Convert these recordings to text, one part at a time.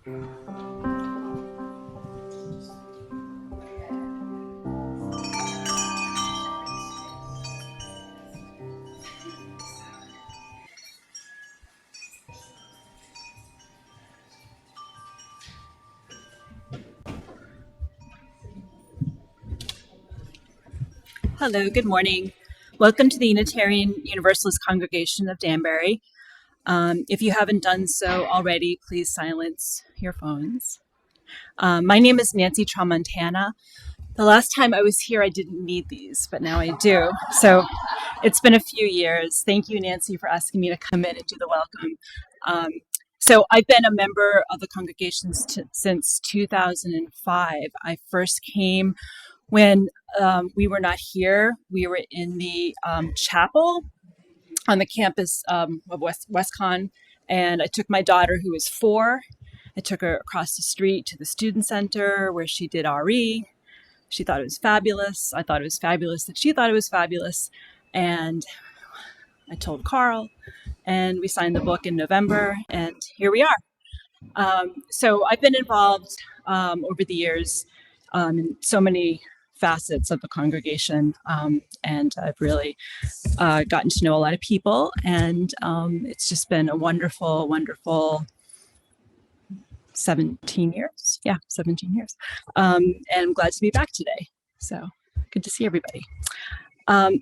Hello, good morning. Welcome to the Unitarian Universalist Congregation of Danbury. If you haven't done so already, please silence your phones. My name is Nancy Tramontana. The last time I was here, I didn't need these, but now I do. So it's been a few years. Thank you, Nancy, for asking me to come in and do the welcome. So I've been a member of the congregation since 2005. I first came when we were not here. We were in the chapel on the campus of WestCon, and I took my daughter, who was 4. I took her across the street to the student center where she did RE. She thought it was fabulous. I thought it was fabulous that she thought it was fabulous. And I told Carl, and we signed the book in November, and here we are. So I've been involved over the years in so many facets of the congregation, and I've really gotten to know a lot of people, and it's just been a wonderful, wonderful 17 years. Yeah, 17 years. And I'm glad to be back today. So good to see everybody.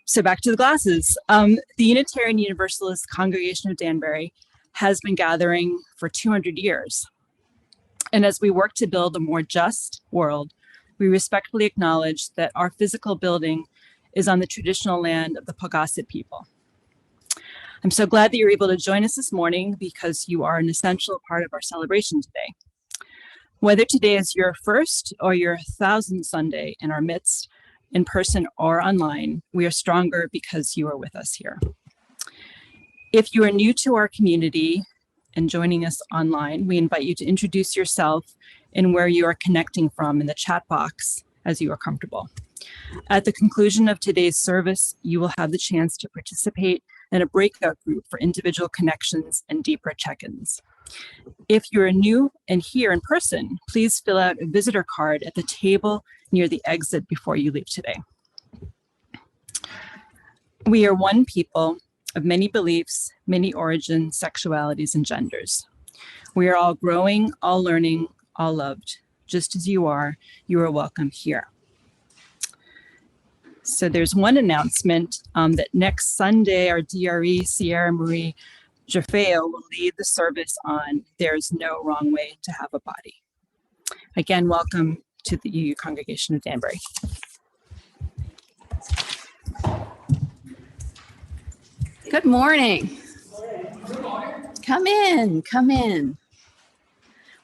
So back to the glasses. The Unitarian Universalist Congregation of Danbury has been gathering for 200 years. And as we work to build a more just world, we respectfully acknowledge that our physical building is on the traditional land of the Paugussett people. I'm so glad that you're able to join us this morning because you are an essential part of our celebration today. Whether today is your first or your 1000th Sunday in our midst, in person or online, we are stronger because you are with us here. If you are new to our community and joining us online, we invite you to introduce yourself and where you are connecting from in the chat box as you are comfortable. At the conclusion of today's service, you will have the chance to participate in a breakout group for individual connections and deeper check-ins. If you are new and here in person, please fill out a visitor card at the table near the exit before you leave today. We are one people of many beliefs, many origins, sexualities, and genders. We are all growing, all learning, all loved. Just as you are welcome here. So there's one announcement that next Sunday, our DRE, Sierra Marie Jaffeo, will lead the service on There's No Wrong Way to Have a Body. Again, welcome to the UU Congregation of Danbury. Good morning. Come in, come in.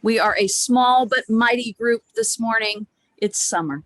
We are a small but mighty group this morning. It's summer,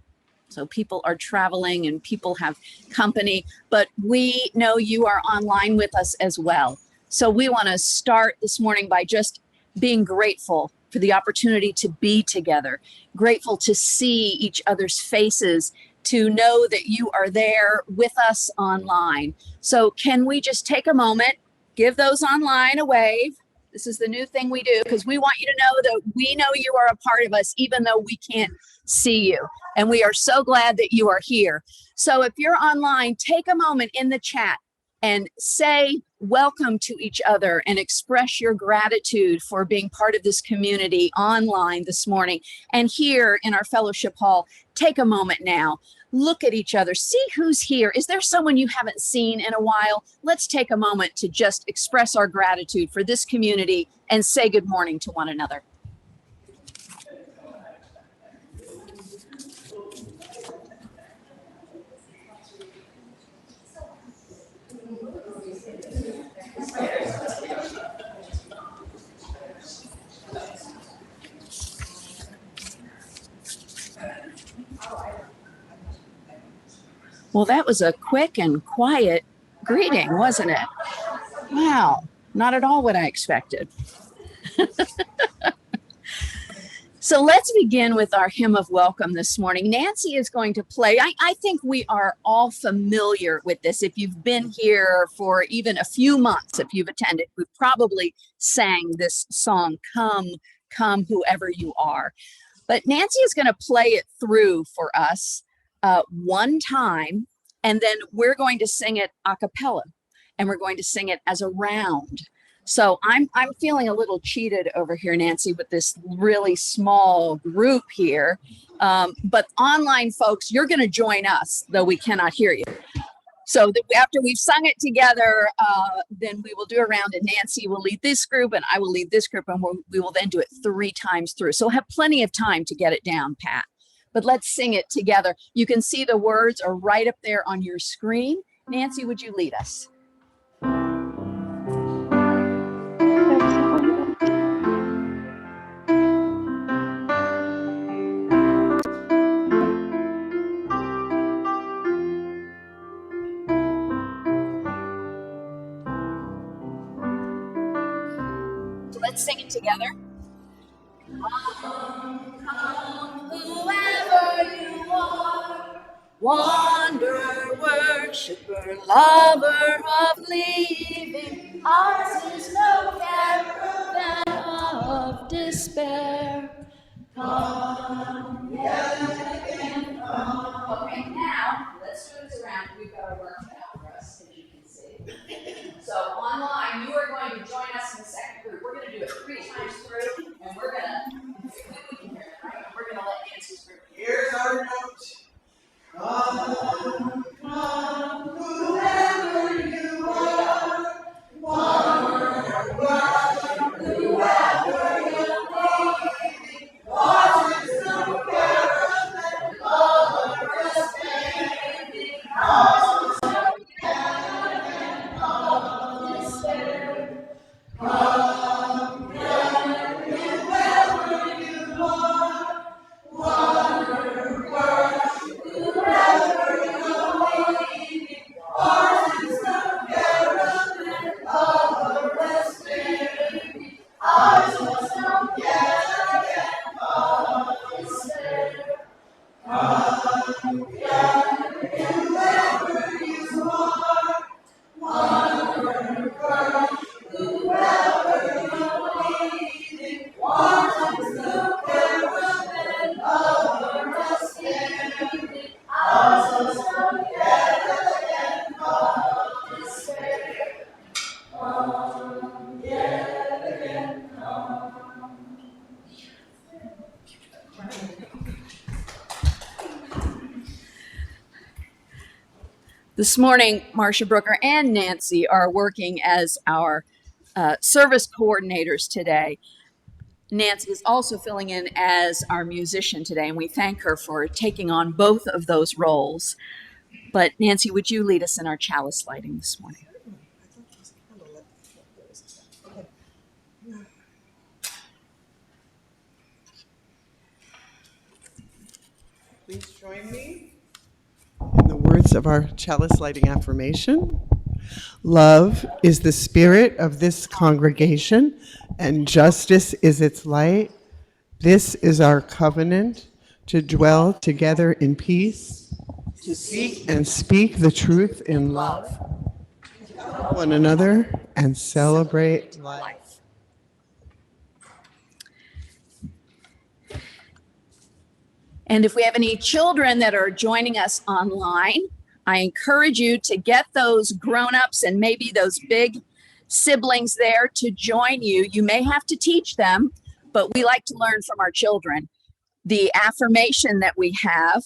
so people are traveling and people have company, but we know you are online with us as well. So we want to start this morning by just being grateful for the opportunity to be together, grateful to see each other's faces, to know that you are there with us online. So can we just take a moment, give those online a wave? This is the new thing we do because we want you to know that we know you are a part of us, even though we can't see you. And we are so glad that you are here. So if you're online, take a moment in the chat and say welcome to each other and express your gratitude for being part of this community online this morning. And here in our fellowship hall, take a moment now, look at each other, see who's here. Is there someone you haven't seen in a while? Let's take a moment to just express our gratitude for this community and say good morning to one another. Well, that was a quick and quiet greeting, wasn't it? Wow, not at all what I expected. So let's begin with our hymn of welcome this morning. Nancy is going to play. I think we are all familiar with this. If you've been here for even a few months, if you've attended, we probably sang this song, Come, come whoever you are. But Nancy is going to play it through for us one time, and then we're going to sing it a cappella, and we're going to sing it as a round. So I'm feeling a little cheated over here, Nancy, with this really small group here. But online folks, you're going to join us, though we cannot hear you. So after we've sung it together, then we will do a round, and Nancy will lead this group, and I will lead this group, and we will then do it 3 times through. So we'll have plenty of time to get it down, Pat. But let's sing it together. You can see the words are right up there on your screen. Nancy, would you lead us? Let's sing it together. Come, whoever you are, wanderer, worshiper, lover of living, ours is no caravan of despair. Come, again, come. Okay, now let's do this around. We've got to work it out for us, as you can see. So online, you are going to join us in the second group. We're going to do it 3 times through, and we're going to, we can hear it, right? We're going to let Nancy's group. Here's our note. Come, whoever you are, whoever you are, waters no caravan, lovers standing, houses no caravan of despair. Come, whoever you are, wanderer, worship, whoever you're leading, waters no caravan, lovers standing, houses no caravan of despair. Come, whoever you are, wanderer, whoever you're leading, waters no caravan, lovers standing, houses no caravan of despair. Come, again, come. This morning, Marcia Brooker and Nancy are working as our service coordinators today. Nancy is also filling in as our musician today, and we thank her for taking on both of those roles. But Nancy, would you lead us in our chalice lighting this morning? Please join me in the words of our chalice lighting affirmation. Love is the spirit of this congregation, and justice is its light. This is our covenant, to dwell together in peace, to seek and speak the truth in love, to help one another and celebrate life. And if we have any children that are joining us online, I encourage you to get those grown-ups and maybe those big siblings there to join you. You may have to teach them, but we like to learn from our children. The affirmation that we have,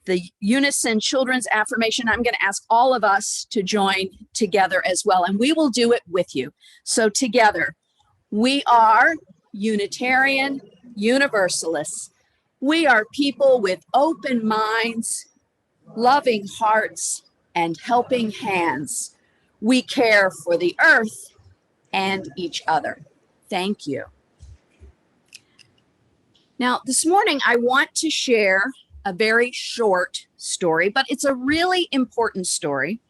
the unison children's affirmation, I'm going to ask all of us to join together as well, and we will do it with you. So together, we are Unitarian Universalists. We are people with open minds, loving hearts, and helping hands. We care for the earth and each other. Thank you. Now, this morning, I want to share a very short story, but it's a really important story.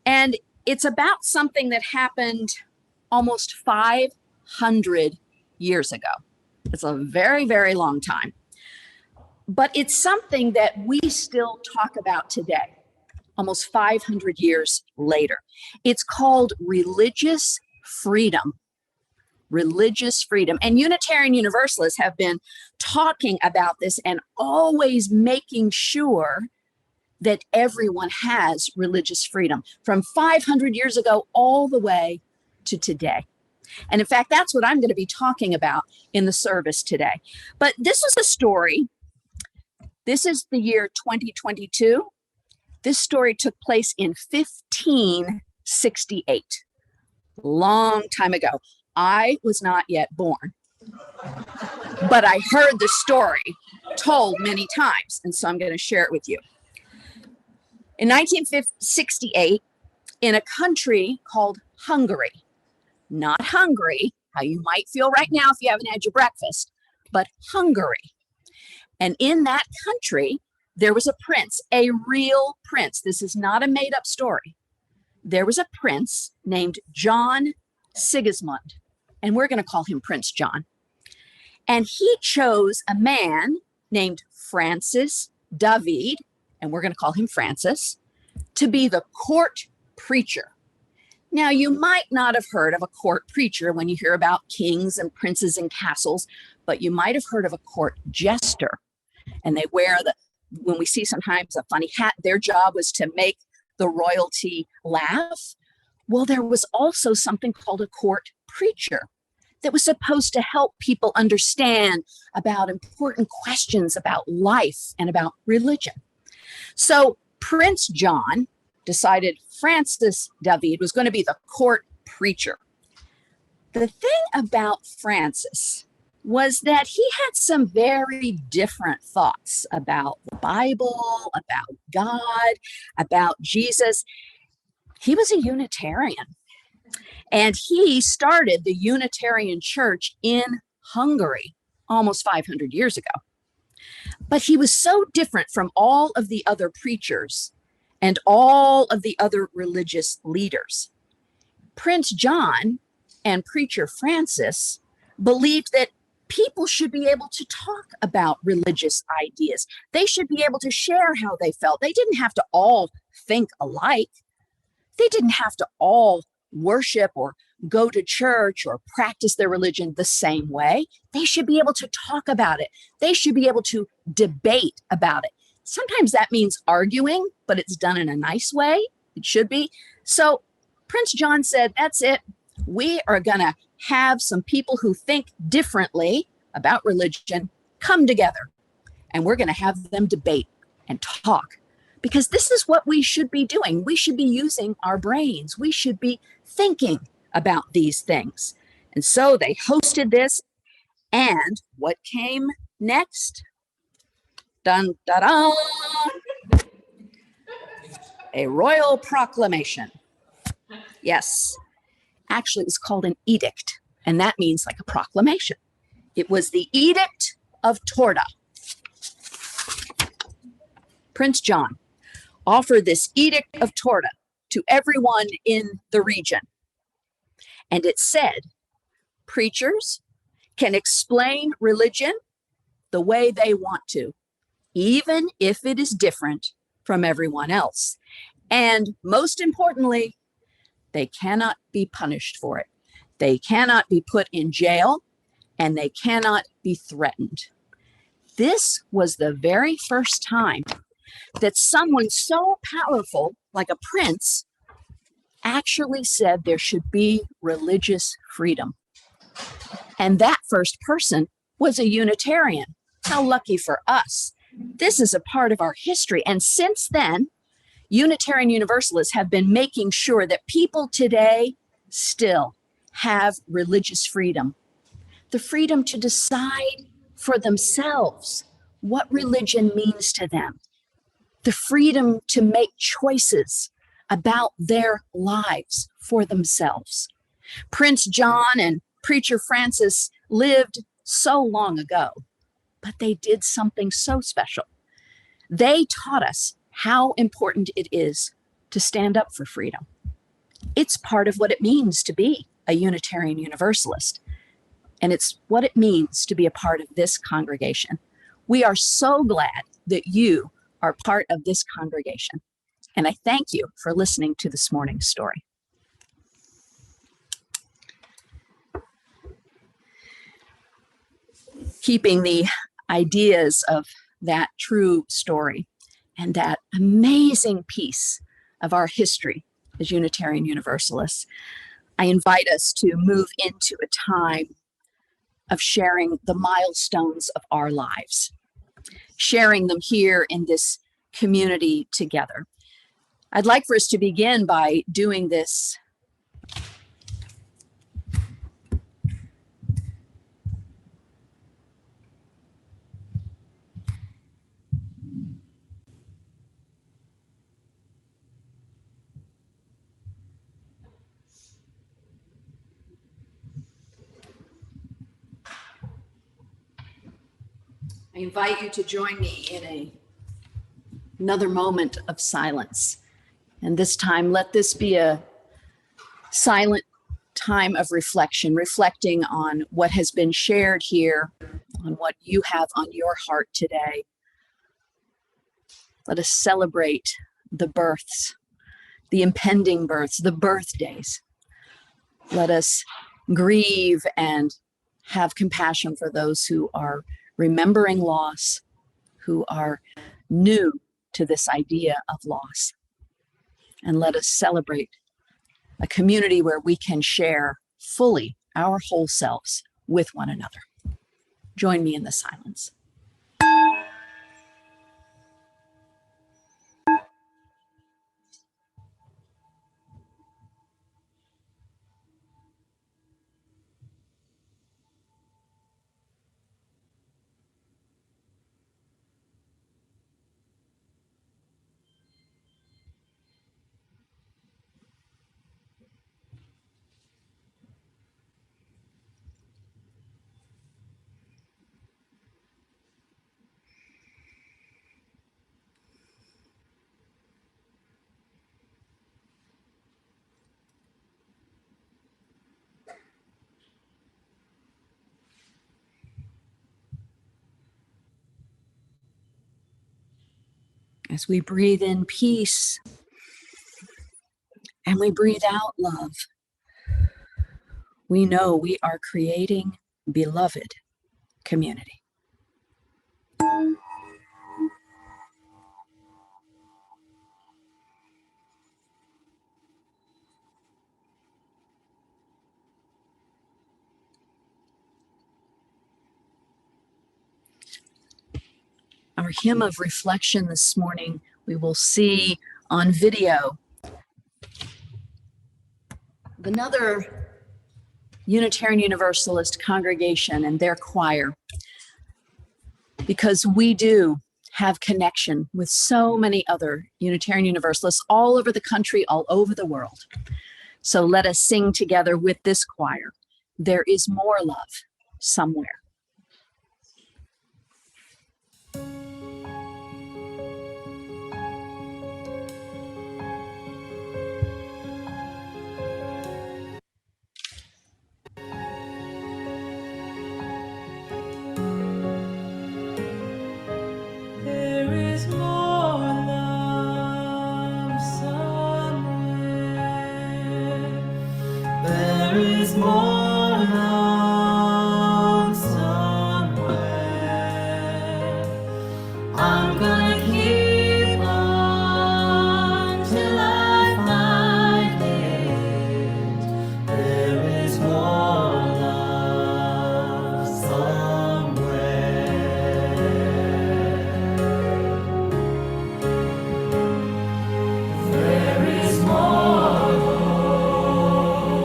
And it's about something that happened almost 500 years ago. It's a very, very long time. But it's something that we still talk about today, almost 500 years later. It's called religious freedom. religious freedom. And Unitarian Universalists have been talking about this and always making sure that everyone has religious freedom from 500 years ago all the way to today. And in fact, that's what I'm going to be talking about in the service today. But this is a story. This is the year 2022. This story took place in 1568, long time ago. I was not yet born, but I heard the story told many times, and so I'm going to share it with you. In 1968, in a country called Hungary, not Hungary, how you might feel right now if you haven't had your breakfast, but Hungary. And in that country, there was a prince, a real prince. This is not a made-up story. There was a prince named John Sigismund, and we're going to call him Prince John. And he chose a man named Francis David, and we're going to call him Francis, to be the court preacher. Now, you might not have heard of a court preacher when you hear about kings and princes and castles, but you might have heard of a court jester. And they wear when we see sometimes a funny hat, their job was to make the royalty laugh. Well, there was also something called a court preacher that was supposed to help people understand about important questions about life and about religion. So Prince John decided Francis David was going to be the court preacher. The thing about Francis was that he had some very different thoughts about the Bible, about God, about Jesus. He was a Unitarian, and he started the Unitarian Church in Hungary almost 500 years ago. But he was so different from all of the other preachers and all of the other religious leaders. Prince John and preacher Francis believed that people should be able to talk about religious ideas. They should be able to share how they felt. They didn't have to all think alike. They didn't have to all worship or go to church or practice their religion the same way. They should be able to talk about it. They should be able to debate about it. Sometimes that means arguing, but it's done in a nice way. It should be. So Prince John said, that's it. We are going to have some people who think differently about religion come together, and we're going to have them debate and talk, because this is what we should be doing. We should be using our brains. We should be thinking about these things. And so they hosted this, and what came next? Dun, da, da, a royal proclamation. Yes, actually it was called an edict, and that means like a proclamation. It was the Edict of Torda. Prince John offered this Edict of Torda to everyone in the region. And it said, preachers can explain religion the way they want to, even if it is different from everyone else. And most importantly, they cannot be punished for it. They cannot be put in jail, and they cannot be threatened. This was the very first time that someone so powerful, like a prince, actually said there should be religious freedom. And that first person was a Unitarian. How lucky for us. This is a part of our history. And since then, Unitarian Universalists have been making sure that people today still have religious freedom. The freedom to decide for themselves what religion means to them. The freedom to make choices about their lives for themselves. Prince John and preacher Francis lived so long ago, but they did something so special. They taught us how important it is to stand up for freedom. It's part of what it means to be a Unitarian Universalist. And it's what it means to be a part of this congregation. We are so glad that you are part of this congregation. And I thank you for listening to this morning's story. keeping the ideas of that true story and that amazing piece of our history as Unitarian Universalists, I invite us to move into a time of sharing the milestones of our lives, sharing them here in this community together. I'd like for us to begin by doing this I invite you to join me in another moment of silence. And this time, let this be a silent time of reflection, reflecting on what has been shared here, on what you have on your heart today. Let us celebrate the births, the impending births, the birthdays. Let us grieve and have compassion for those who are remembering loss, who are new to this idea of loss. And let us celebrate a community where we can share fully our whole selves with one another. Join me in the silence. As we breathe in peace and we breathe out love, we know we are creating beloved community. Our hymn of reflection this morning, we will see on video another Unitarian Universalist congregation and their choir, because we do have connection with so many other Unitarian Universalists all over the country, all over the world. So let us sing together with this choir, "There is more love somewhere." There is more hope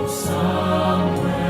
somewhere.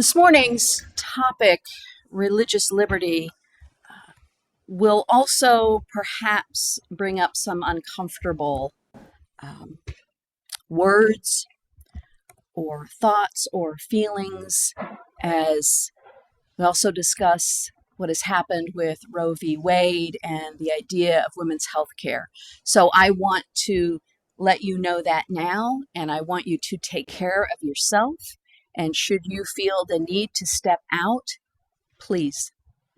This morning's topic, religious liberty, will also perhaps bring up some uncomfortable words or thoughts or feelings, as we also discuss what has happened with Roe v. Wade and the idea of women's health care. So I want to let you know that now, and I want you to take care of yourself. And should you feel the need to step out, please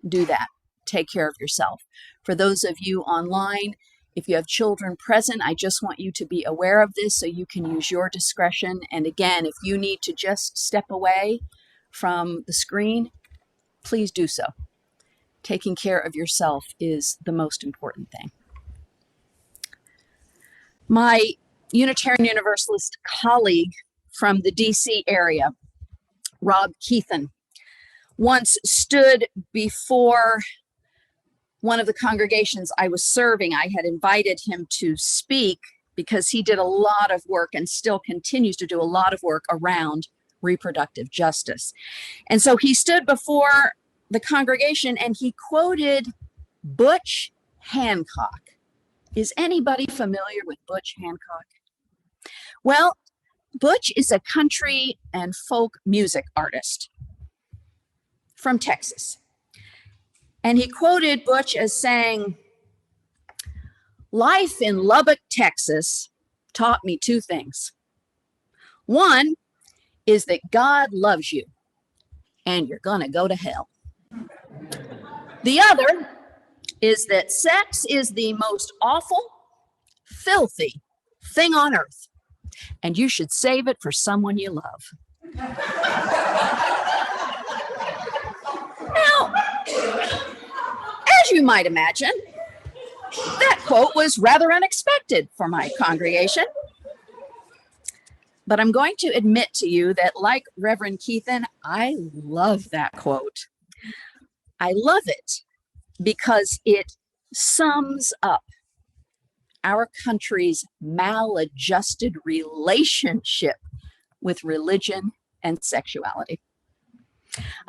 do that. Take care of yourself. For those of you online, if you have children present, I just want you to be aware of this so you can use your discretion. And again, if you need to just step away from the screen, please do so. Taking care of yourself is the most important thing. My Unitarian Universalist colleague from the DC area, Rob Keithan, once stood before one of the congregations I was serving. I had invited him to speak because he did a lot of work and still continues to do a lot of work around reproductive justice. And so he stood before the congregation and he quoted Butch Hancock. Is anybody familiar with Butch Hancock? Well, Butch is a country and folk music artist from Texas. And he quoted Butch as saying, "Life in Lubbock, Texas taught me two things. One is that God loves you and you're gonna go to hell. The other is that sex is the most awful, filthy thing on earth, and you should save it for someone you love." Now, as you might imagine, that quote was rather unexpected for my congregation. But I'm going to admit to you that, like Reverend Keithan, I love that quote. I love it because it sums up our country's maladjusted relationship with religion and sexuality.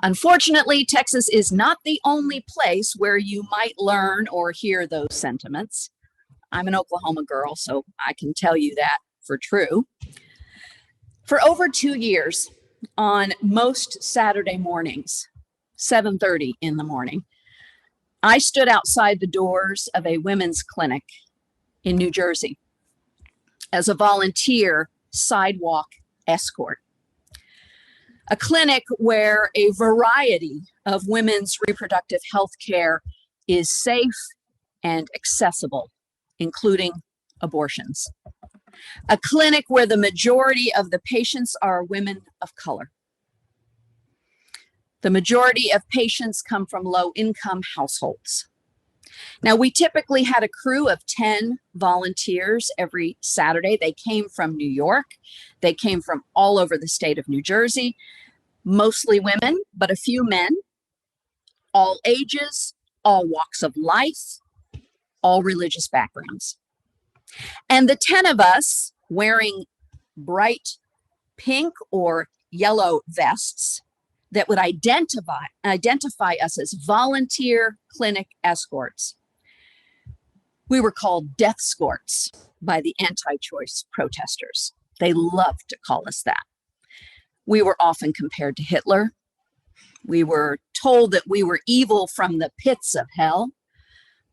Unfortunately, Texas is not the only place where you might learn or hear those sentiments. I'm an Oklahoma girl, so I can tell you that for true. For over 2 years, on most Saturday mornings, 7:30 in the morning, I stood outside the doors of a women's clinic in New Jersey as a volunteer sidewalk escort. A clinic where a variety of women's reproductive health care is safe and accessible, including abortions. A clinic where the majority of the patients are women of color. The majority of patients come from low-income households. Now, we typically had a crew of 10 volunteers every Saturday. They came from New York. They came from all over the state of New Jersey, mostly women, but a few men, all ages, all walks of life, all religious backgrounds. And the 10 of us wearing bright pink or yellow vests that would identify us as volunteer clinic escorts. We were called death scorts by the anti-choice protesters. They loved to call us that. We were often compared to Hitler. We were told that we were evil from the pits of hell,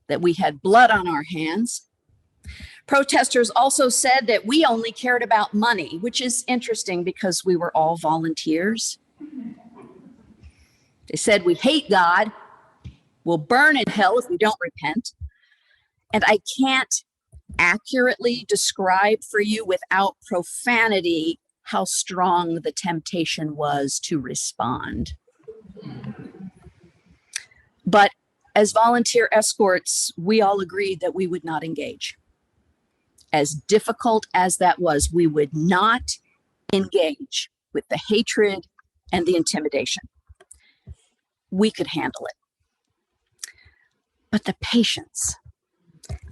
that we had blood on our hands. Protesters also said that we only cared about money, which is interesting because we were all volunteers. They said we hate God, we'll burn in hell if we don't repent. And I can't accurately describe for you without profanity how strong the temptation was to respond. But as volunteer escorts, we all agreed that we would not engage. As difficult as that was, we would not engage with the hatred and the intimidation. We could handle it. But the patients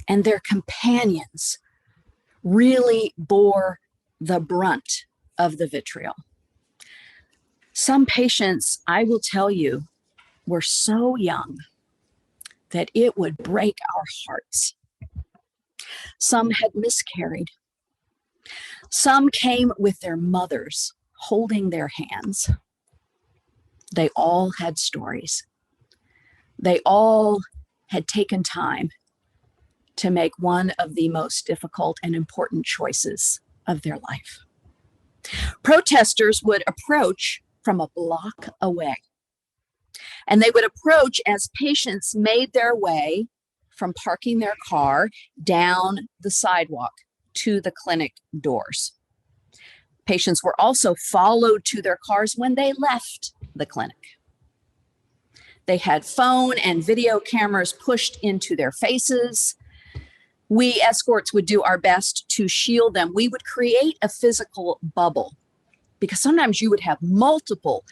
and their companions really bore the brunt of the vitriol. Some patients, I will tell you, were so young that it would break our hearts. Some had miscarried. Some came with their mothers holding their hands. They all had stories. They all had taken time to make one of the most difficult and important choices of their life. Protesters would approach from a block away, and they would approach as patients made their way from parking their car down the sidewalk to the clinic doors. Patients were also followed to their cars when they left the clinic. They had phone and video cameras pushed into their faces. We escorts would do our best to shield them. We would create a physical bubble because sometimes you would have multiple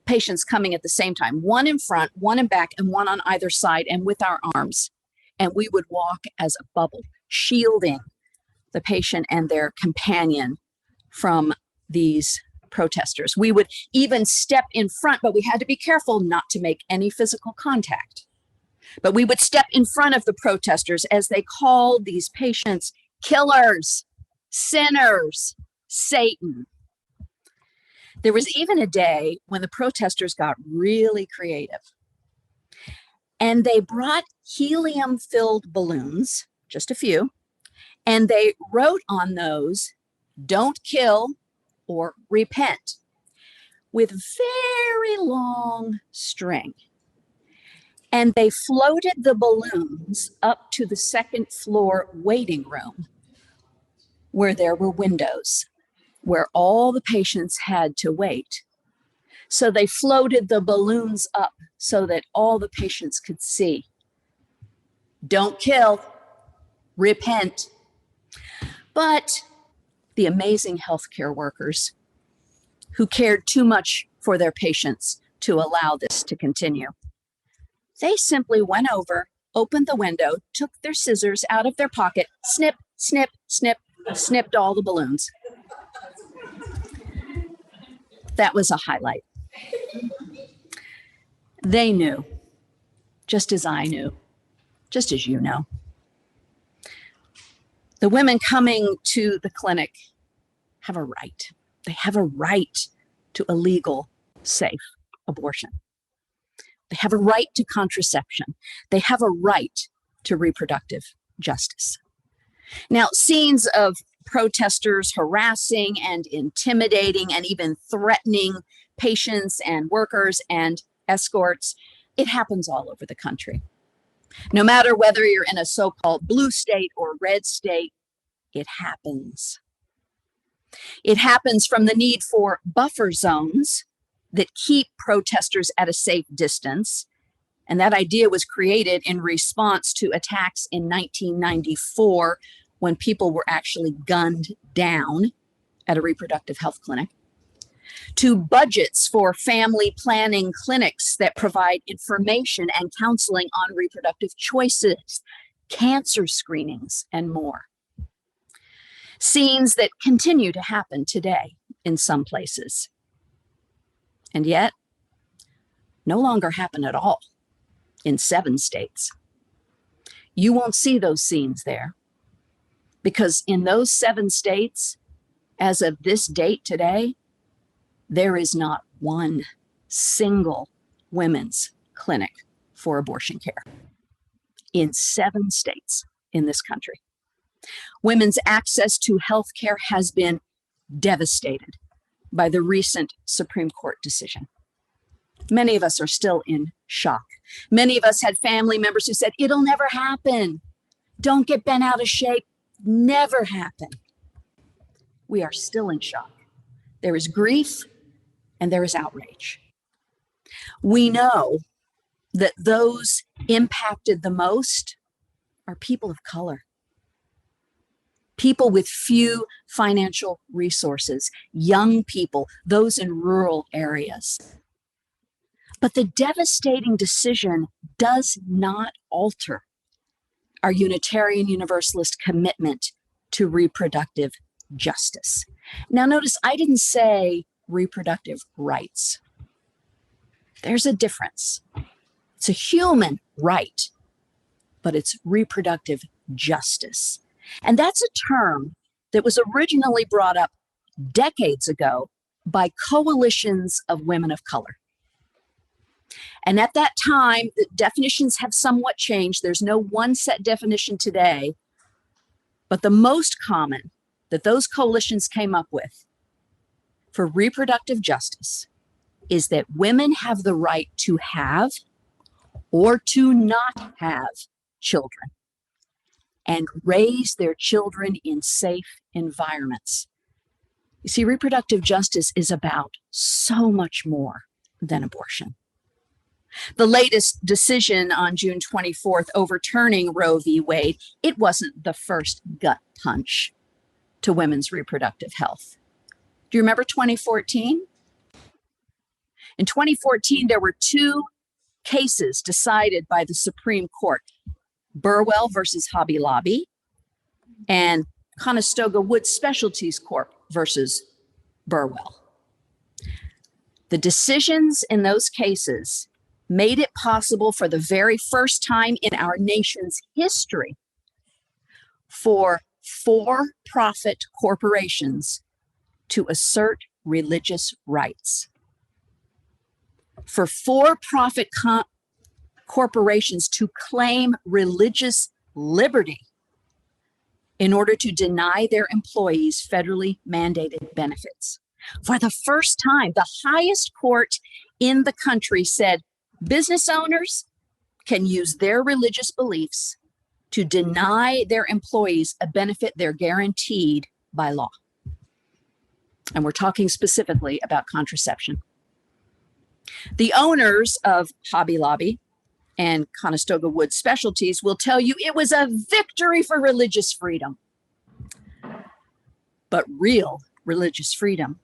patients coming at the same time, one in front, one in back, and one on either side, and with our arms. And we would walk as a bubble, shielding the patient and their companion from these protesters. We would even step in front, but we had to be careful not to make any physical contact. But we would step in front of the protesters as they called these patients killers, sinners, Satan. There was even a day when the protesters got really creative. And they brought helium-filled balloons, just a few, and they wrote on those, "Don't kill," or "Repent," with very long string. And they floated the balloons up to the second floor waiting room where there were windows, where all the patients had to wait. So they floated the balloons up so that all the patients could see. Don't kill, repent. But the amazing healthcare workers who cared too much for their patients to allow this to continue, they simply went over, opened the window, took their scissors out of their pocket, snip, snip, snip, snipped all the balloons. That was a highlight. They knew, just as I knew, just as you know. The women coming to the clinic have a right. They have a right to a legal, safe abortion. They have a right to contraception. They have a right to reproductive justice. Now, scenes of protesters harassing and intimidating and even threatening patients and workers and escorts, it happens all over the country. No matter whether you're in a so-called blue state or red state, it happens. It happens from the need for buffer zones that keep protesters at a safe distance. And that idea was created in response to attacks in 1994 when people were actually gunned down at a reproductive health clinic, to budgets for family planning clinics that provide information and counseling on reproductive choices, cancer screenings, and more. Scenes that continue to happen today in some places, and yet no longer happen at all in 7 states. You won't see those scenes there because in those 7 states, as of this date today, there is not one single women's clinic for abortion care in 7 states in this country. Women's access to health care has been devastated by the recent Supreme Court decision. Many of us are still in shock. Many of us had family members who said, "It'll never happen. Don't get bent out of shape. Never happen." We are still in shock. There is grief and there is outrage. We know that those impacted the most are people of color, people with few financial resources, young people, those in rural areas. But the devastating decision does not alter our Unitarian Universalist commitment to reproductive justice. Now, notice I didn't say reproductive rights. There's a difference. It's a human right, but it's reproductive justice. And that's a term that was originally brought up decades ago by coalitions of women of color. And at that time, the definitions have somewhat changed. There's no one set definition today, but the most common that those coalitions came up with for reproductive justice is that women have the right to have or to not have children and raise their children in safe environments. You see, reproductive justice is about so much more than abortion. The latest decision on June 24th overturning Roe v. Wade, it wasn't the first gut punch to women's reproductive health. Do you remember 2014? In 2014, there were two cases decided by the Supreme Court, Burwell versus Hobby Lobby and Conestoga Wood Specialties Corp versus Burwell. The decisions in those cases made it possible for the very first time in our nation's history for for-profit corporations to assert religious rights. For for-profit corporations to claim religious liberty in order to deny their employees federally mandated benefits. For the first time, the highest court in the country said business owners can use their religious beliefs to deny their employees a benefit they're guaranteed by law. And we're talking specifically about contraception. The owners of Hobby Lobby and Conestoga Wood Specialties will tell you it was a victory for religious freedom. But real religious freedom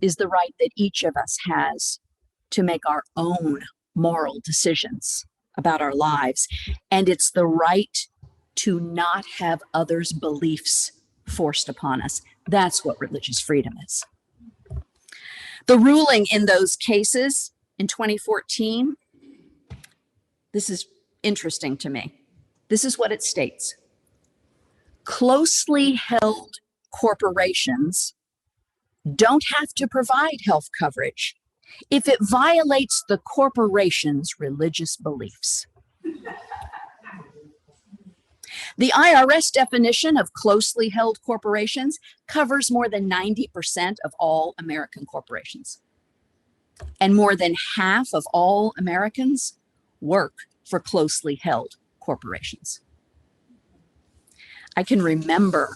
is the right that each of us has to make our own moral decisions about our lives. And it's the right to not have others' beliefs forced upon us. That's what religious freedom is. The ruling in those cases in 2014, this is interesting to me. This is what it states. Closely held corporations don't have to provide health coverage if it violates the corporation's religious beliefs. The IRS definition of closely held corporations covers more than 90% of all American corporations. And more than half of all Americans work for closely held corporations. I can remember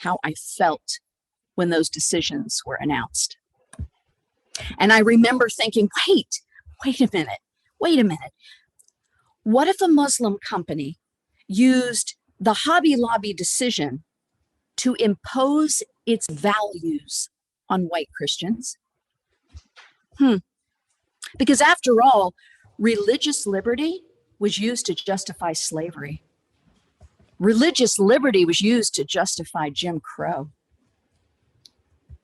how I felt when those decisions were announced. And I remember thinking, wait a minute. What if a Muslim company used the Hobby Lobby decision to impose its values on white Christians? Because after all, religious liberty was used to justify slavery. Religious liberty was used to justify Jim Crow.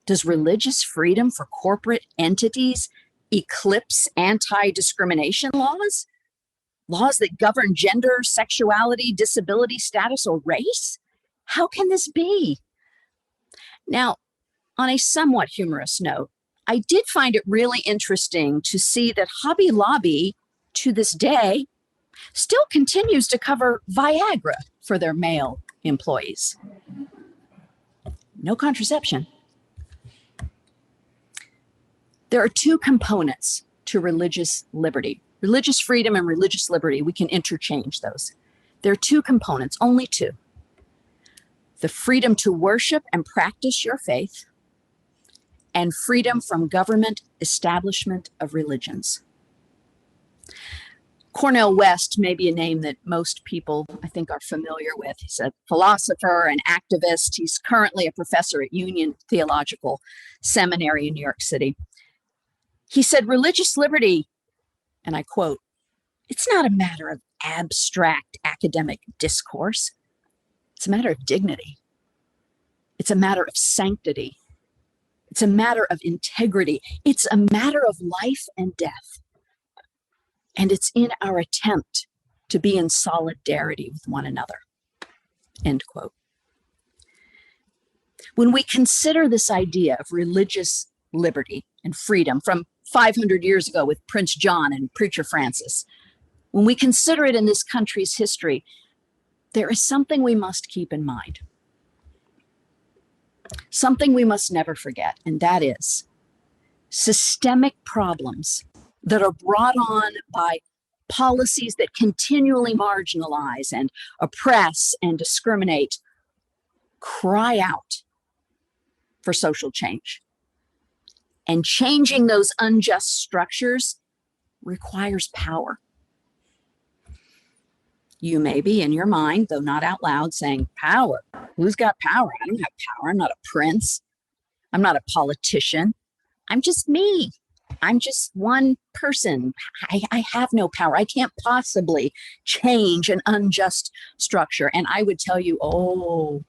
Does religious freedom for corporate entities eclipse anti-discrimination laws? Laws that govern gender, sexuality, disability status, or race? How can this be? Now, on a somewhat humorous note, I did find it really interesting to see that Hobby Lobby, to this day, still continues to cover Viagra for their male employees. No contraception. There are two components to religious liberty. Religious freedom and religious liberty, we can interchange those. There are two components, only two. The freedom to worship and practice your faith, and freedom from government establishment of religions. Cornel West may be a name that most people, I think, are familiar with. He's a philosopher and activist. He's currently a professor at Union Theological Seminary in New York City. He said, religious liberty, and I quote, "It's not a matter of abstract academic discourse. It's a matter of dignity. It's a matter of sanctity. It's a matter of integrity. It's a matter of life and death. And it's in our attempt to be in solidarity with one another. End quote. When we consider this idea of religious liberty and freedom from 500 years ago with Prince John and Preacher Francis, when we consider it in this country's history, there is something we must keep in mind. Something we must never forget, and that is systemic problems that are brought on by policies that continually marginalize and oppress and discriminate cry out for social change. And changing those unjust structures requires power. You may be in your mind, though not out loud, saying, power? Who's got power? I don't have power. I'm not a prince. I'm not a politician. I'm just me. I'm just one person. I have no power. I can't possibly change an unjust structure. And I would tell you, oh,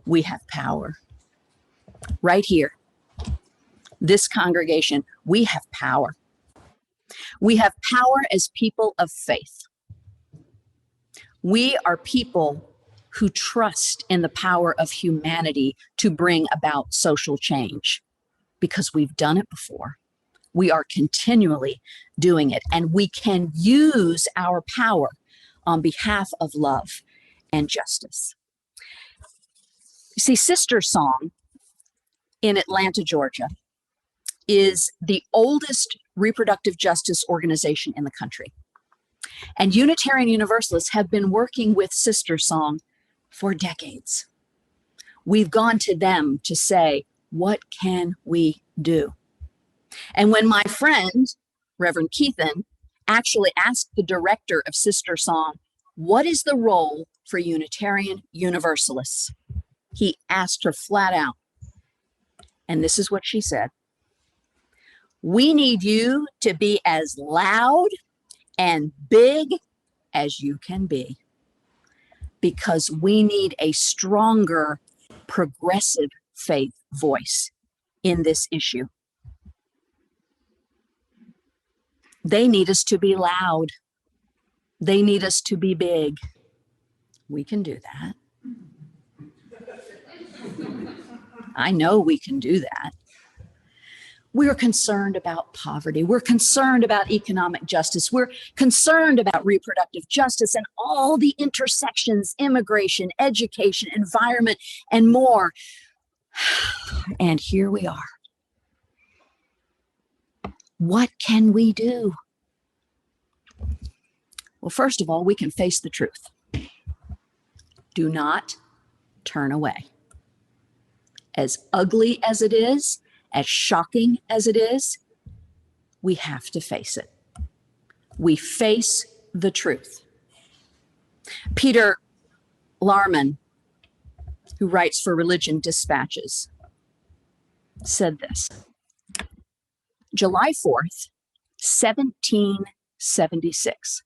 we have power. Right here, this congregation, we have power. We have power as people of faith. We are people who trust in the power of humanity to bring about social change because we've done it before. We are continually doing it, and we can use our power on behalf of love and justice. You see, Sister Song in Atlanta, Georgia, is the oldest reproductive justice organization in the country. And Unitarian Universalists have been working with Sister Song for decades. We've gone to them to say, what can we do? And when my friend, Reverend Keithan, actually asked the director of Sister Song, what is the role for Unitarian Universalists? He asked her flat out, and this is what she said: we need you to be as loud and big as you can be, because we need a stronger progressive faith voice in this issue. They need us to be loud. They need us to be big. We can do that. I know we can do that. We're concerned about poverty. We're concerned about economic justice. We're concerned about reproductive justice and all the intersections, immigration, education, environment, and more. And here we are. What can we do? Well, first of all, we can face the truth. Do not turn away. As ugly as it is, as shocking as it is, we have to face it. We face the truth. Peter Larman, who writes for Religion Dispatches, said this: July 4th, 1776.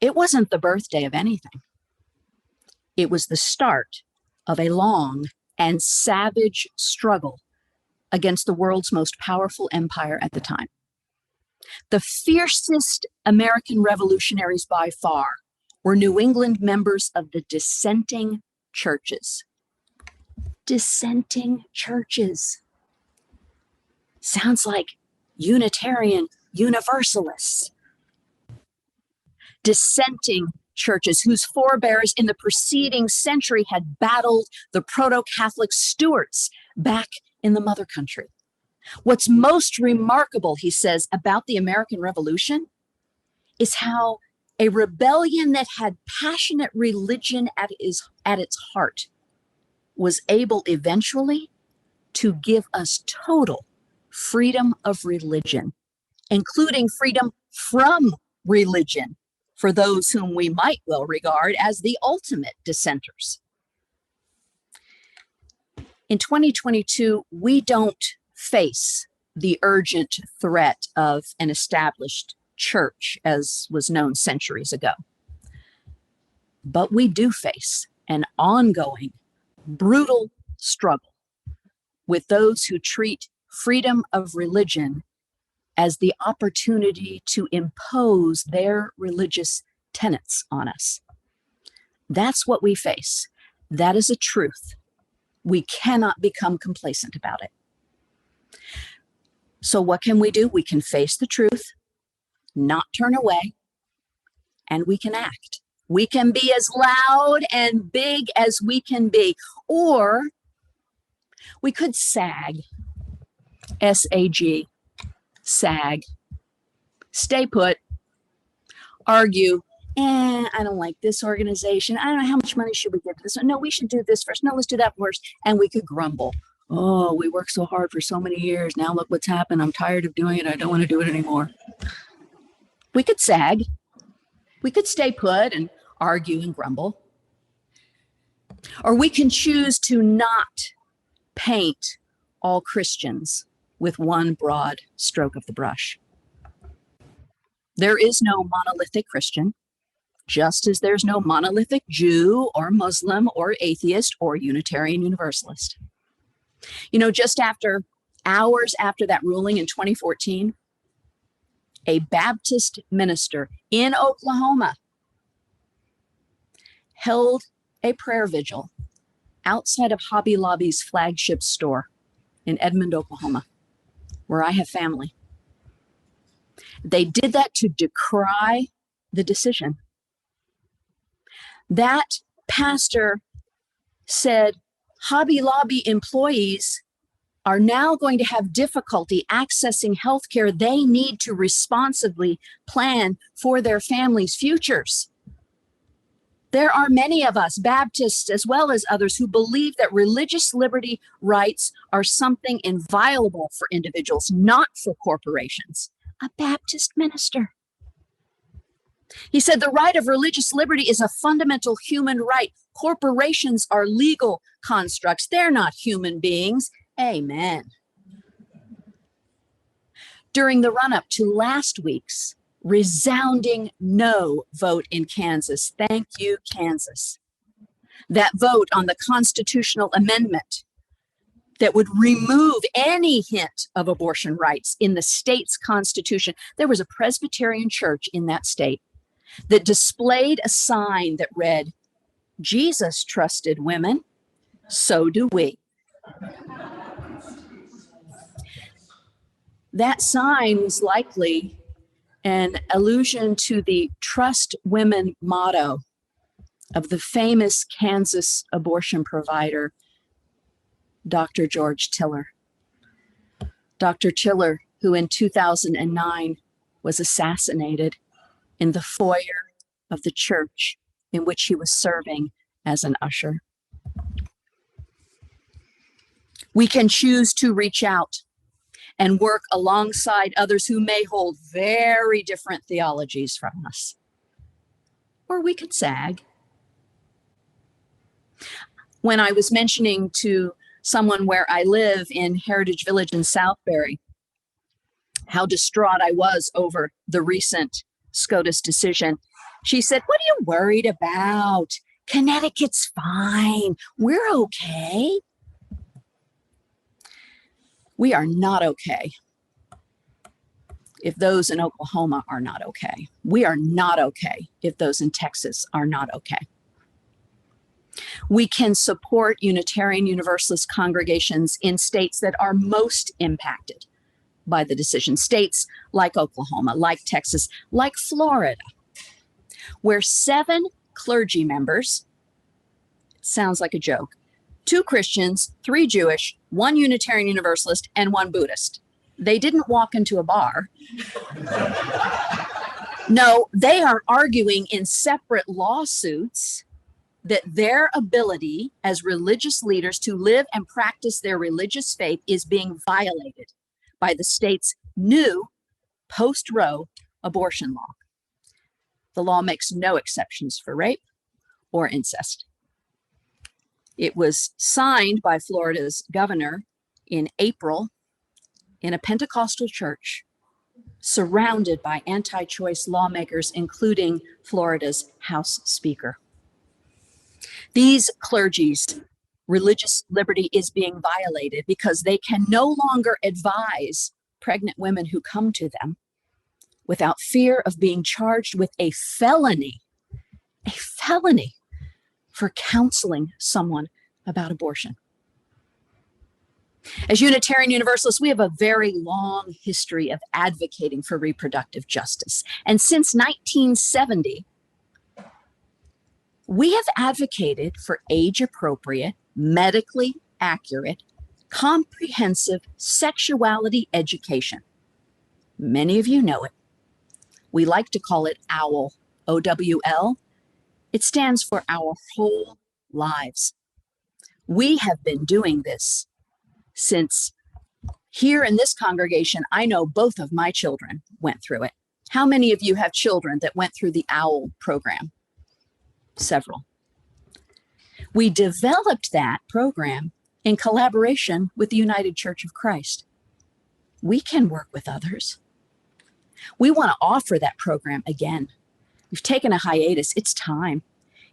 It wasn't the birthday of anything. It was the start of a long and savage struggle against the world's most powerful empire at the time. The fiercest American revolutionaries by far were New England members of the dissenting churches. Dissenting churches. Sounds like Unitarian Universalists. Dissenting churches whose forebears in the preceding century had battled the proto-Catholic Stuarts back in the mother country. What's most remarkable, he says, about the American Revolution is how a rebellion that had passionate religion at its heart was able eventually to give us total freedom of religion, including freedom from religion, for those whom we might well regard as the ultimate dissenters. In 2022, we don't face the urgent threat of an established church as was known centuries ago. But we do face an ongoing, brutal struggle with those who treat freedom of religion as the opportunity to impose their religious tenets on us. That's what we face. That is a truth. We cannot become complacent about it. So what can we do? We can face the truth, not turn away, and we can act. We can be as loud and big as we can be, or we could sag, S-A-G, sag, stay put, argue, I don't like this organization. I don't know, how much money should we give to this one? No, we should do this first. No, let's do that first. And we could grumble. Oh, we worked so hard for so many years. Now look what's happened. I'm tired of doing it. I don't want to do it anymore. We could sag. We could stay put and argue and grumble. Or we can choose to not paint all Christians with one broad stroke of the brush. There is no monolithic Christian, just as there's no monolithic Jew or Muslim or atheist or Unitarian Universalist. You know, just hours after that ruling in 2014, a Baptist minister in Oklahoma held a prayer vigil outside of Hobby Lobby's flagship store in Edmond, Oklahoma, where I have family. They did that to decry the decision. That pastor said Hobby Lobby employees are now going to have difficulty accessing health care they need to responsibly plan for their families' futures. There are many of us, Baptists as well as others, who believe that religious liberty rights are something inviolable for individuals, not for corporations. A Baptist minister. He said the right of religious liberty is a fundamental human right. Corporations are legal constructs. They're not human beings. Amen. During the run-up to last week's resounding no vote in Kansas, thank you, Kansas, that vote on the constitutional amendment that would remove any hint of abortion rights in the state's constitution, there was a Presbyterian church in that state that displayed a sign that read, Jesus trusted women, so do we. That sign was likely an allusion to the Trust Women motto of the famous Kansas abortion provider, Dr. George Tiller. Dr. Tiller, who in 2009 was assassinated in the foyer of the church in which he was serving as an usher. We can choose to reach out and work alongside others who may hold very different theologies from us. Or we could sag. When I was mentioning to someone where I live in Heritage Village in Southbury, how distraught I was over the recent SCOTUS decision, she said, "What are you worried about? Connecticut's fine. We're okay." We are not okay if those in Oklahoma are not okay. We are not okay if those in Texas are not okay. We can support Unitarian Universalist congregations in states that are most impacted by the decision. States like Oklahoma, like Texas, like Florida, where 7 clergy members, sounds like a joke, 2 Christians, 3 Jewish, 1 Unitarian Universalist, and 1 Buddhist. They didn't walk into a bar. No, they are arguing in separate lawsuits that their ability as religious leaders to live and practice their religious faith is being violated by the state's new post-Roe abortion law. The law makes no exceptions for rape or incest. It was signed by Florida's governor in April in a Pentecostal church surrounded by anti-choice lawmakers, including Florida's House Speaker. These clergies religious liberty is being violated because they can no longer advise pregnant women who come to them without fear of being charged with a felony for counseling someone about abortion. As Unitarian Universalists, we have a very long history of advocating for reproductive justice. And since 1970, we have advocated for age-appropriate, medically accurate, comprehensive sexuality education. Many of you know it. We like to call it OWL, O-W-L. It stands for Our Whole Lives. We have been doing this since here in this congregation, I know both of my children went through it. How many of you have children that went through the OWL program? Several. We developed that program in collaboration with the United Church of Christ. We can work with others. We want to offer that program again. We've taken a hiatus. It's time.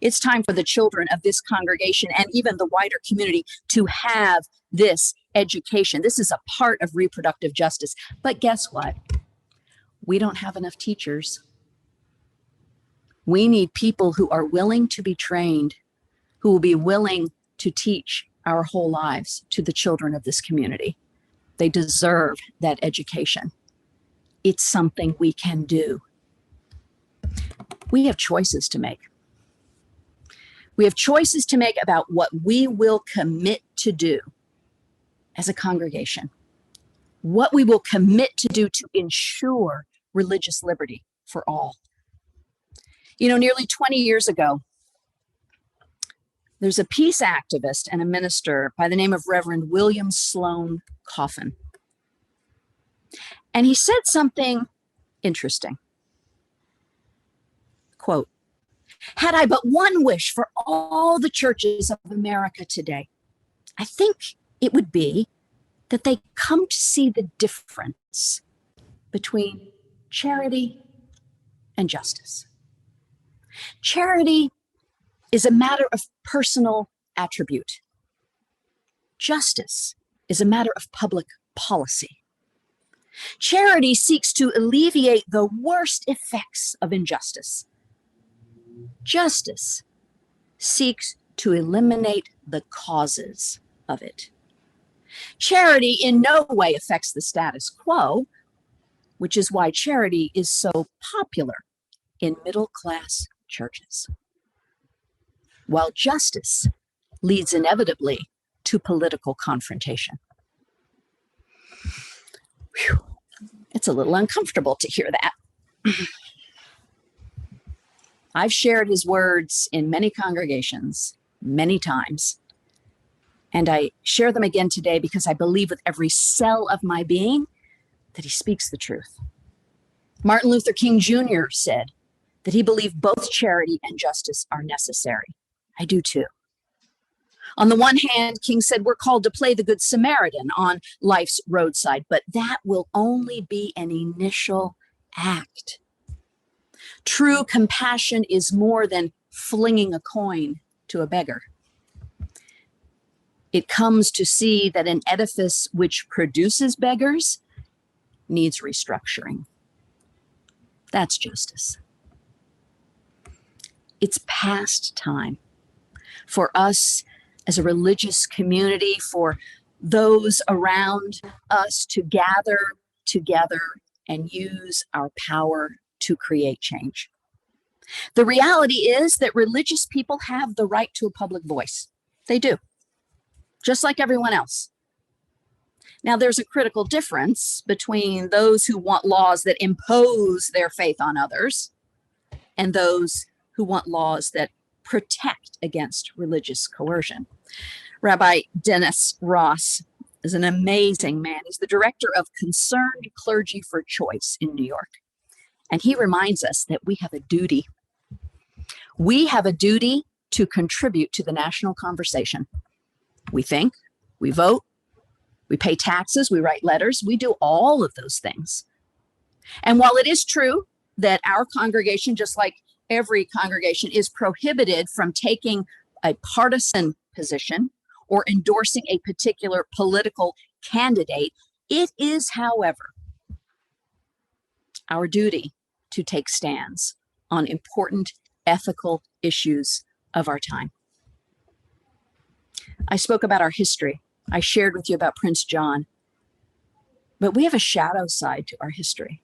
It's time for the children of this congregation and even the wider community to have this education. This is a part of reproductive justice. But guess what? We don't have enough teachers. We need people who are willing to be trained, who will be willing to teach our whole lives to the children of this community. They deserve that education. It's something we can do. We have choices to make. We have choices to make about what we will commit to do as a congregation, what we will commit to do to ensure religious liberty for all. You know, nearly 20 years ago, there's a peace activist and a minister by the name of Reverend William Sloane Coffin. And he said something interesting. Quote, "Had I but one wish for all the churches of America today, I think it would be that they come to see the difference between charity and justice. Charity is a matter of personal attribute. Justice is a matter of public policy. Charity seeks to alleviate the worst effects of injustice. Justice seeks to eliminate the causes of it. Charity in no way affects the status quo, which is why charity is so popular in middle-class churches, while justice leads inevitably to political confrontation." Whew. It's a little uncomfortable to hear that. I've shared his words in many congregations, many times, and I share them again today because I believe with every cell of my being that he speaks the truth. Martin Luther King Jr. said that he believed both charity and justice are necessary. I do too. On the one hand, King said we're called to play the Good Samaritan on life's roadside, but that will only be an initial act. True compassion is more than flinging a coin to a beggar. It comes to see that an edifice which produces beggars needs restructuring. That's justice. It's past time for us as a religious community, for those around us to gather together and use our power to create change. The reality is that religious people have the right to a public voice. They do, just like everyone else. Now, there's a critical difference between those who want laws that impose their faith on others and those who want laws that protect against religious coercion. Rabbi Dennis Ross is an amazing man. He's the director of Concerned Clergy for Choice in New York. And he reminds us that we have a duty. We have a duty to contribute to the national conversation. We think, we vote, we pay taxes, we write letters, we do all of those things. And while it is true that our congregation, just like every congregation, is prohibited from taking a partisan position or endorsing a particular political candidate. It is, however, our duty to take stands on important ethical issues of our time. I spoke about our history. I shared with you about Prince John. But we have a shadow side to our history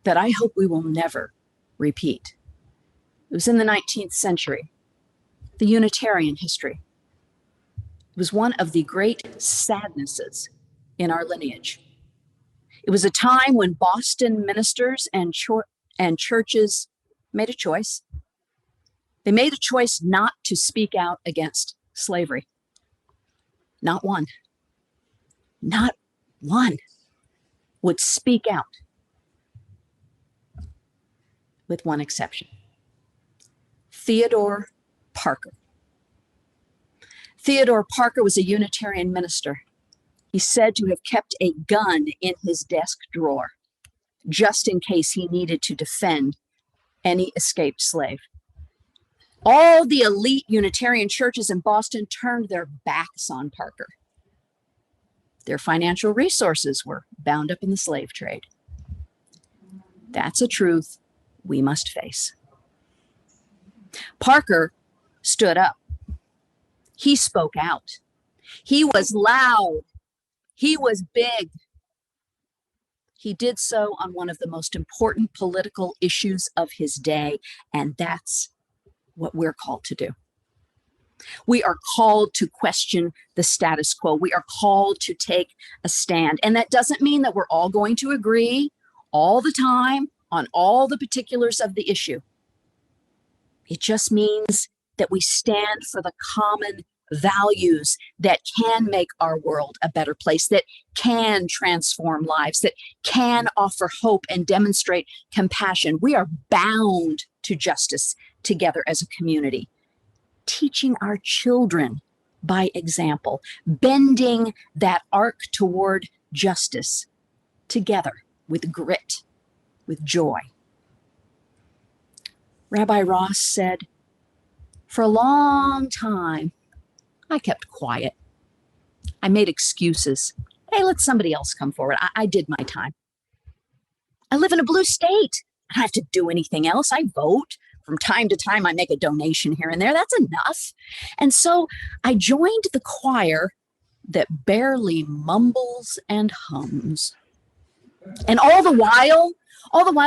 that I hope we will never repeat. It was in the 19th century, the Unitarian history. It was one of the great sadnesses in our lineage. It was a time when Boston ministers and churches made a choice. They made a choice not to speak out against slavery. Not one would speak out, with one exception. Theodore Parker. Theodore Parker was a Unitarian minister. He's said to have kept a gun in his desk drawer, just in case he needed to defend any escaped slave. All the elite Unitarian churches in Boston turned their backs on Parker. Their financial resources were bound up in the slave trade. That's a truth we must face. Parker stood up. He spoke out. He was loud. He was big. He did so on one of the most important political issues of his day, and that's what we're called to do. We are called to question the status quo. We are called to take a stand. And that doesn't mean that we're all going to agree all the time on all the particulars of the issue. It just means that we stand for the common values that can make our world a better place, that can transform lives, that can offer hope and demonstrate compassion. We are bound to justice together as a community, teaching our children by example, bending that arc toward justice together with grit, with joy. Rabbi Ross said, "For a long time, I kept quiet. I made excuses. Hey, let somebody else come forward. I did my time. I live in a blue state. I don't have to do anything else. I vote. From time to time, I make a donation here and there. That's enough." And so I joined the choir that barely mumbles and hums. And all the while,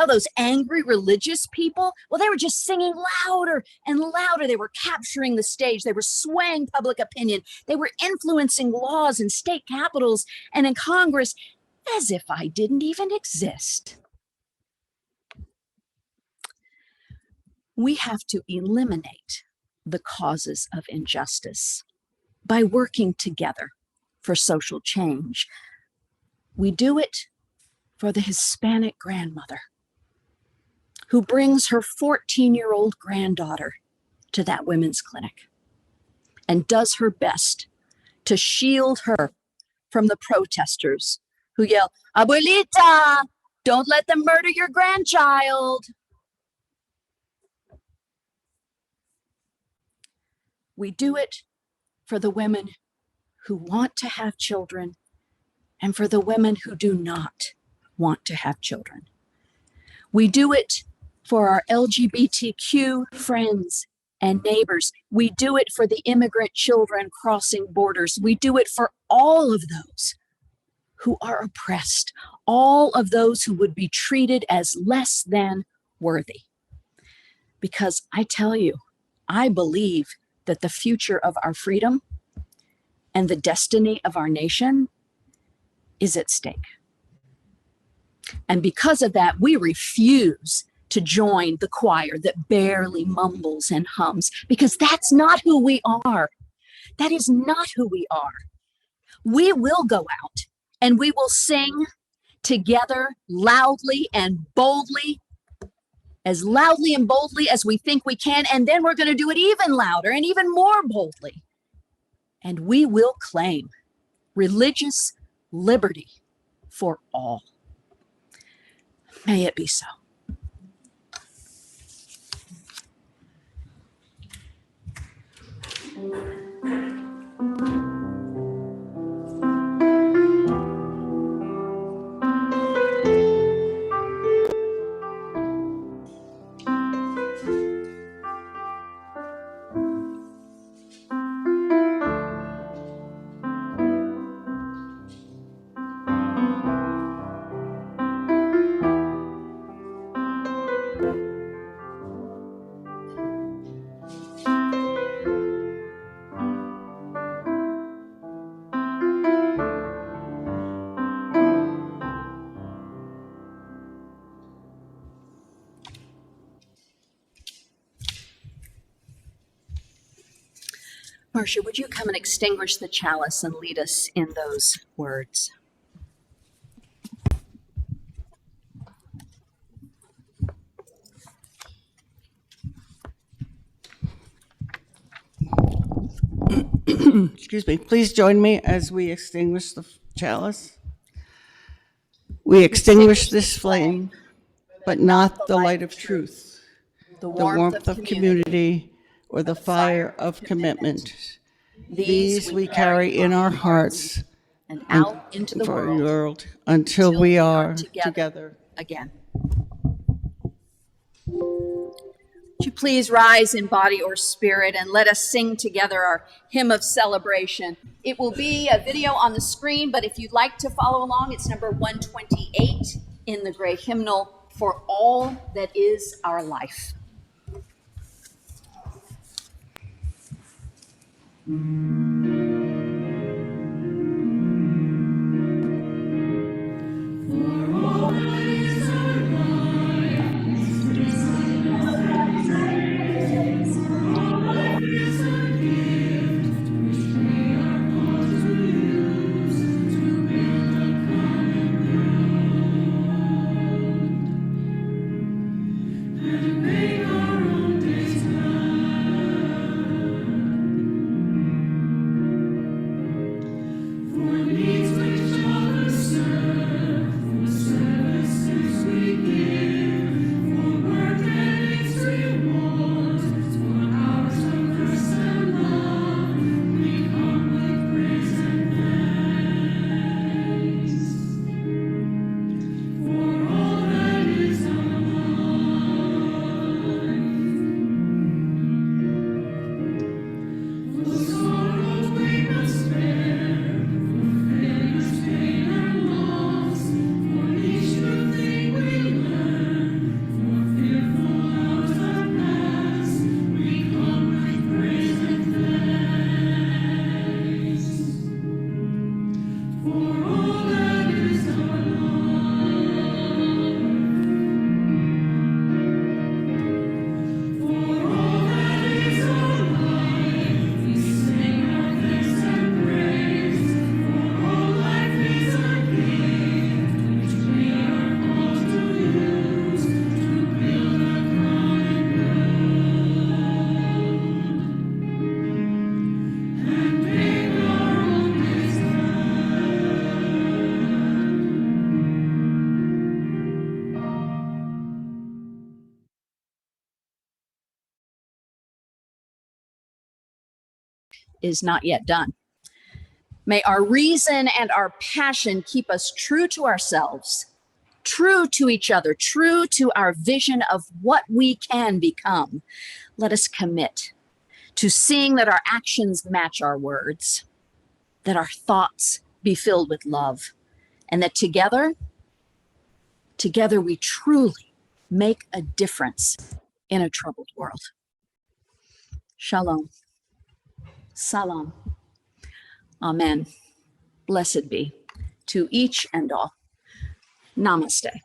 those angry religious people, well, they were just singing louder and louder. They were capturing the stage. They were swaying public opinion. They were influencing laws in state capitals and in Congress as if I didn't even exist. We have to eliminate the causes of injustice by working together for social change. We do it for the Hispanic grandmother who brings her 14-year-old granddaughter to that women's clinic and does her best to shield her from the protesters who yell, "Abuelita, don't let them murder your grandchild." We do it for the women who want to have children and for the women who do not want to have children. We do it for our LGBTQ friends and neighbors. We do it for the immigrant children crossing borders. We do it for all of those who are oppressed, all of those who would be treated as less than worthy. Because I tell you, I believe that the future of our freedom and the destiny of our nation is at stake. And because of that, we refuse to join the choir that barely mumbles and hums, because that's not who we are. That is not who we are. We will go out and we will sing together loudly and boldly, as loudly and boldly as we think we can. And then we're going to do it even louder and even more boldly. And we will claim religious liberty for all. May it be so. Marcia, would you come and extinguish the chalice and lead us in those words? Excuse me. Please join me as we extinguish the chalice. We extinguish this flame, but not the light of truth, the warmth of community, or the fire of commitment. These we carry in our hearts and out into the for world until we are together again. Would you please rise in body or spirit and let us sing together our hymn of celebration. It will be a video on the screen, but if you'd like to follow along, it's number 128 in the gray hymnal, For All That Is Our Life. Is not yet done. May our reason and our passion keep us true to ourselves, true to each other, true to our vision of what we can become. Let us commit to seeing that our actions match our words, that our thoughts be filled with love, and that together we truly make a difference in a troubled world. Shalom. Salam. Amen. Blessed be to each and all. Namaste.